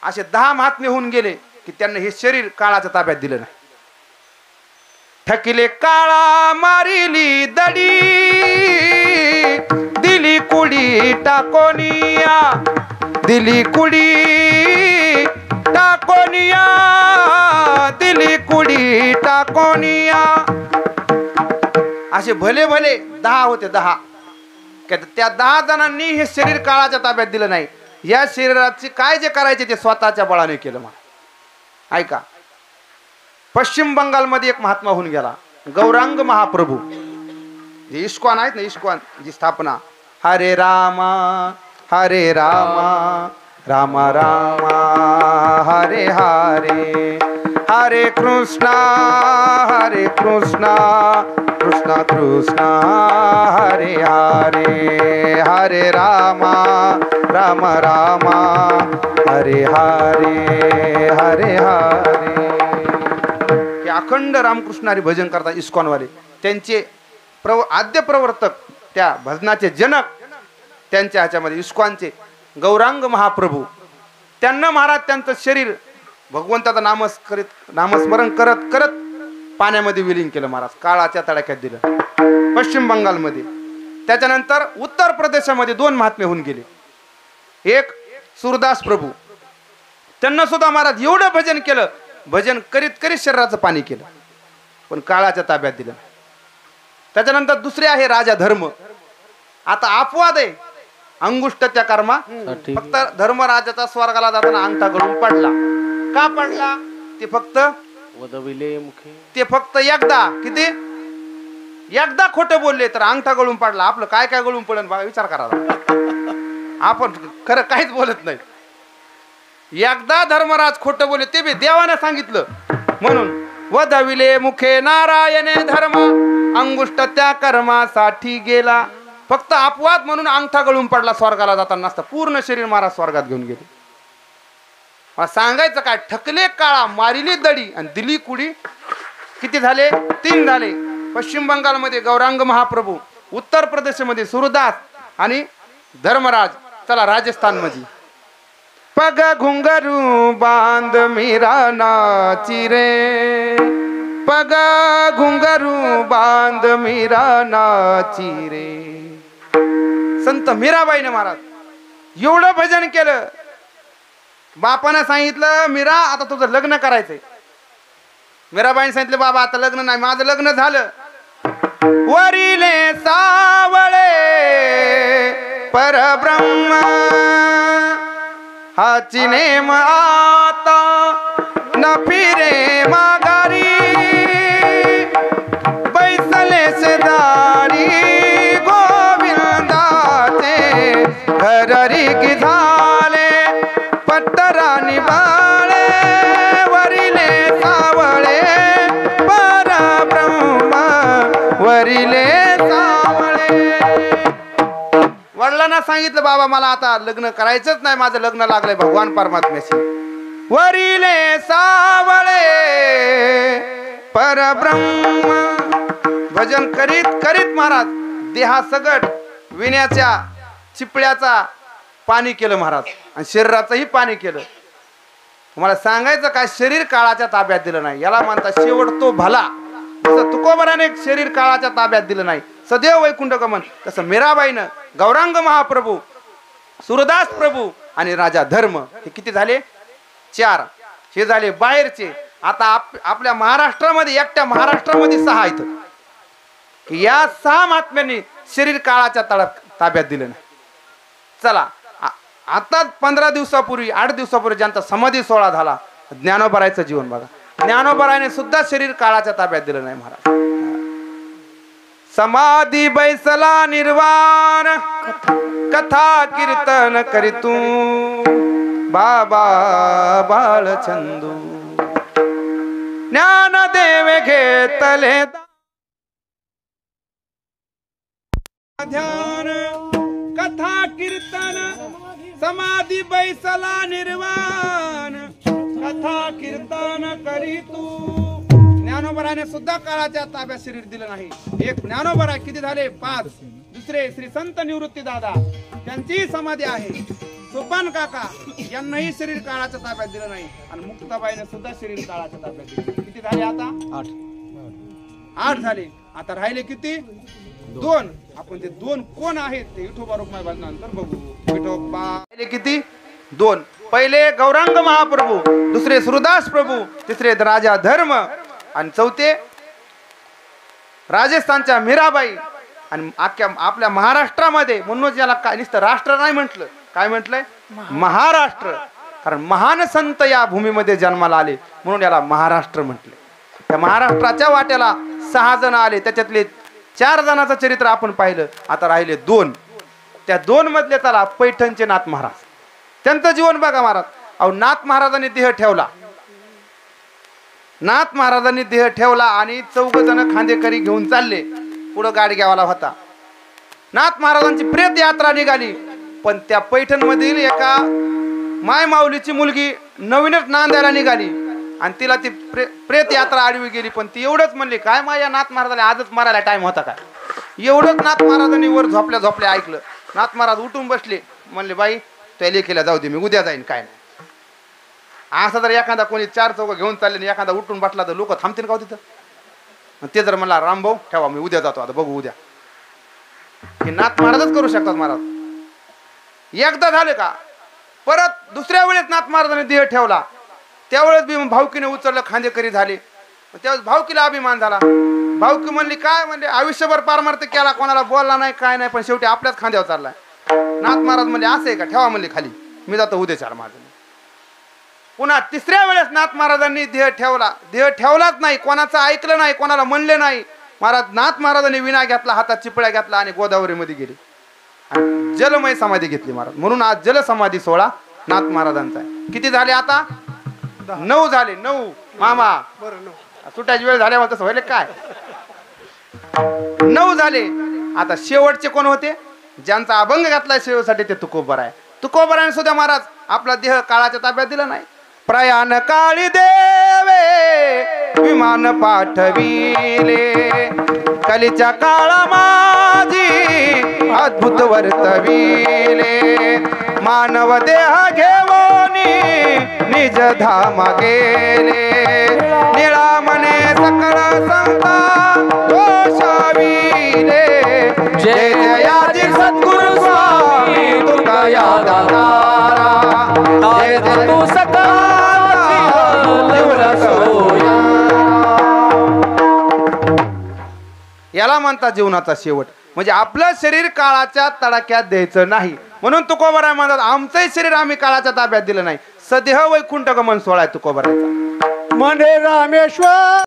असे 10 महात्मे होऊन गेले की त्यांना हे शरीर काळाच्या ताब्यात दिलं नाही. ठकिले काळा मारिली दडी, दिली कुडी टाकोनिया, दिली कुडी टाकोनिया, दिली कुडी टाकोनिया. असे भले भले 10 होते 10. त्या 10 जणांनी हे शरीर काळाच्या ताब्यात दिलं नाही. या शरीराची काय जे करायचे ते स्वतःच्या बळाने केलं. मला ऐका, पश्चिम बंगालमध्ये एक महात्मा होऊन गेला, गौरांग महाप्रभू. जे इस्कॉन आहेत ना, इस्कॉन जी स्थापना, हरे रामा हरे रामा रामा रामा हरे हरे, हरे कृष्णा कृष्णा कृष्णा हरे हरे, हरे रामा रामा रामा हरे हरे, हरे हरे. हे अखंड रामकृष्ण हरी भजन करतात इस्कॉनवाले. त्यांचे आद्य प्रवर्तक, त्या भजनाचे जनक, त्यांच्या ह्याच्यामध्ये इस्कॉनचे गौरांग महाप्रभू. त्यांना महाराज त्यांचं शरीर भगवंताचं नामस्मरण करत करत पाण्यामध्ये विलीन केलं. महाराज काळाच्या तडाख्यात दिलं पश्चिम बंगालमध्ये. त्याच्यानंतर उत्तर प्रदेशामध्ये 2 महात्मे होऊन गेले. एक सूरदास प्रभू, त्यांना सुद्धा महाराज एवढं भजन केलं, भजन करीत करीत शरीराचं पाणी केलं, पण काळाच्या ताब्यात दिलं. त्याच्यानंतर दुसरे आहे राजा धर्म. आता अपवाद आहे, अंगुष्ठ त्या कर्मा. फक्त धर्मराजाचा स्वर्गाला जाताना अंगठा गळून पडला. का पडला? ते फक्त वदविले मुखे, ते फक्त एकदा, किती एकदा खोटं बोलले तर अंगठा गळून पडला. आपलं काय काय गळून पडेल बघा, विचार करा. आपण खरं काहीच बोलत नाही. एकदा धर्मराज खोटं बोलले, ते बी देवाने सांगितलं म्हणून. वदविले मुखे नारायणे धर्म, अंगुष्ठ त्या कर्मासाठी गेला. फक्त अपवाद म्हणून अंगठा गळून पडला, स्वर्गाला जाताना नसता. पूर्ण शरीर महाराज स्वर्गात घेऊन गेले. मला सांगायचं काय, ठकले काळा मारिली दडी आणि दिली कुडी. किती झाले? 3 झाले. पश्चिम बंगालमध्ये गौरांग महाप्रभू, उत्तर प्रदेशमध्ये सूरदास आणि धर्मराज. चला राजस्थान मध्ये, पग घुंगरू बांध मीरा नाची रे, पग घुंगरू बांध मीरा नाची रे. संत मीराबाईने महाराज एवढं भजन केलं. बापानं सांगितलं, मीरा आता तुझं लग्न करायचंय. मीराबाईने सांगितलं, बाबा आता लग्न नाही, माझं लग्न झालं. वरिले सावळे परब्रह्म, हाची नेम आता न फिरे माघारी, बैसले शेजारी गोविंदाचे घररी की झाले पट्टरानी बाळे. वरिले सावळे परब्रह्म, वरिले सावळे. वडिलांना सांगितलं, बाबा मला आता लग्न करायचंच नाही, माझं लग्न लागलंय भगवान परमात्म्याशी. वरिले सावळे परब्रह्म. भजन करीत करीत महाराज देहा सगट विण्याच्या चिपळ्याचा पाणी केलं महाराज, आणि शरीराचंही पाणी केलं. तुम्हाला सांगायचं काय, शरीर काळाच्या ताब्यात दिलं नाही. याला म्हणतात शेवट तो भला. जसं तुकोबराने शरीर काळाच्या ताब्यात दिलं नाही, सदैव वैकुंठ गमन, तसं मीराबाईनं गौरांग महाप्रभू, सूरदास प्रभू आणि राजा धर्म, हे किती झाले? 4. हे झाले बाहेरचे. आता आपल्या महाराष्ट्रामध्ये, एकट्या महाराष्ट्रामध्ये 6 आहेत. या 6 महात्म्यांनी शरीर काळाच्या ताब्यात दिलं नाही. चला आता 15 दिवसापूर्वी 8 दिवसापूर्वी ज्यांचा समाधी सोहळा झाला, ज्ञानोबरायचं जीवन बघा. ज्ञानोबरायने सुद्धा शरीर काळाच्या ताब्यात दिलं नाही महाराज. समाधी बैसला निर्वाण, कथा कीर्तन करीतू बाबा बाळचंदू. ज्ञानदेव घेतले ध्यान, कथा कीर्तन समाधी बैसला निर्वाण, कथा कीर्तन करीतू. ज्ञानोबराने सुद्धा काळाच्या ताब्यात शरीर दिलं नाही. एक ज्ञानोबरा, किती झाले? 5. दुसरे श्री संत निवृत्ती दादा, त्यांची समाधी आहे. सोपान काका यांनाही शरीर काळाच्या ताब्यात दिलं नाही आणि मुक्ताबाईने सुद्धा शरीर काळाच्या ताब्यात दिलं. किती झाले आता? 8 झाले. आता राहिले किती? 2. आपण ते 2 कोण आहेत ते विठोबा रुक्माई नंतर बघू. विठोबा राहिले किती? 2. पहिले गौरांग महाप्रभू, दुसरे सुरदास प्रभू, तिसरे राजा धर्म आणि चौथे राजस्थानच्या मीराबाई. आणि अख्ख्या आपल्या महाराष्ट्रामध्ये म्हणूनच याला काय नुसतं राष्ट्र नाही म्हटलं, काय म्हटलंय? महाराष्ट्र. कारण महान संत या भूमीमध्ये जन्माला आले म्हणून याला महाराष्ट्र म्हटले. त्या महाराष्ट्राच्या वाट्याला 6 जण आले, त्याच्यातले 4 जणांचं चरित्र आपण पाहिलं. आता राहिले 2. त्या 2 मधले त्याला पैठणचे नाथ महाराज. त्यांचं जीवन बघा महाराज. अहो, नाथ महाराजांनी देह ठेवला. नाथ महाराजांनी देह ठेवला आणि 4 जण खांदेकरी घेऊन चालले. पुढं गाडग्यावाला होता. नाथ महाराजांची प्रेत यात्रा निघाली. पण त्या पैठण मधील एका माय माऊलीची मुलगी नवीनच नांदायला निघाली आणि तिला ती प्रेत यात्रा आडवी गेली. पण ती एवढंच म्हणली, काय या नाथ महाराजाला आजच मारायला टाइम होता काय? एवढंच नाथ महाराजांनी वर झोपल्या ऐकलं. नाथ महाराज उठून बसले, म्हणले, बाई त्या लेखीला जाऊ दे, मी उद्या जाईन. काय नाही असं जर एखादा कोणी 4 चौघ घेऊन चालले आणि एखादा उठून बसला तर लोक थांबतील का तिथं? ते जर म्हणला, रामभाऊ ठेवा, मी उद्या जातो, आता बघू उद्या. हे नाथ महाराजच करू शकतात महाराज. एकदा झाले का परत दुसऱ्या वेळेस नाथ महाराजांनी देह ठेवला. त्यावेळेस बी भाऊकीने उचललं, खांदेकरी झाले. त्यावेळेस भाऊकीला अभिमान झाला. भाऊकी म्हणली, काय म्हणले, आयुष्यभर पारमार्थ केला, कोणाला बोलला नाही, काय नाही, पण शेवटी आपल्याच खांद्यावर चाललाय. नाथ महाराज म्हणले, असं आहे का? ठेवा म्हणले खाली, मी जातो उद्या. चार माझं. पुन्हा 3ऱ्या वेळेस नाथ महाराजांनी देह ठेवला. देह ठेवलाच नाही, कोणाचं ऐकलं नाही, कोणाला म्हणले नाही. महाराज नाथ महाराजांनी विना घेतला, हातात चिपळ्या घेतला आणि गोदावरीमध्ये गेले आणि जलमय समाधी घेतली महाराज. म्हणून आज जलसमाधी सोहळा नाथ महाराजांचा आहे. किती झाले आता? 9 झाले. 9 मामा सुटायची वेळ झाल्यावर तसं व्हायला काय? 9 झाले. आता शेवटचे कोण होते? ज्यांचा अभंग घातलाय शेवटसाठी ते तुकोबराय. तुकोबराने सुद्धा महाराज आपला देह काळाच्या ताब्यात दिला नाही. प्रयाण काळी देवे विमान पाठविले, कलीच्या काळा माझी अद्भुत वर्तविले. मानव देह घेऊनी निज धाम गेले, निळा मने सकळ संता दोषाविले. जय जयाजी सद्गुरु स्वामी तुका या दातारा, जय जय तू सका याला म्हणतात जीवनाचा शेवट. म्हणजे आपलं शरीर काळाच्या तडाख्यात द्यायचं नाही. म्हणून तुकोबराय म्हणतात, आमचंही शरीर आम्ही काळाच्या ताब्यात दिलं नाही. सदेह वैकुंठ गमन सोहळा आहे तुकोबरायचा. म्हणे रामेश्वर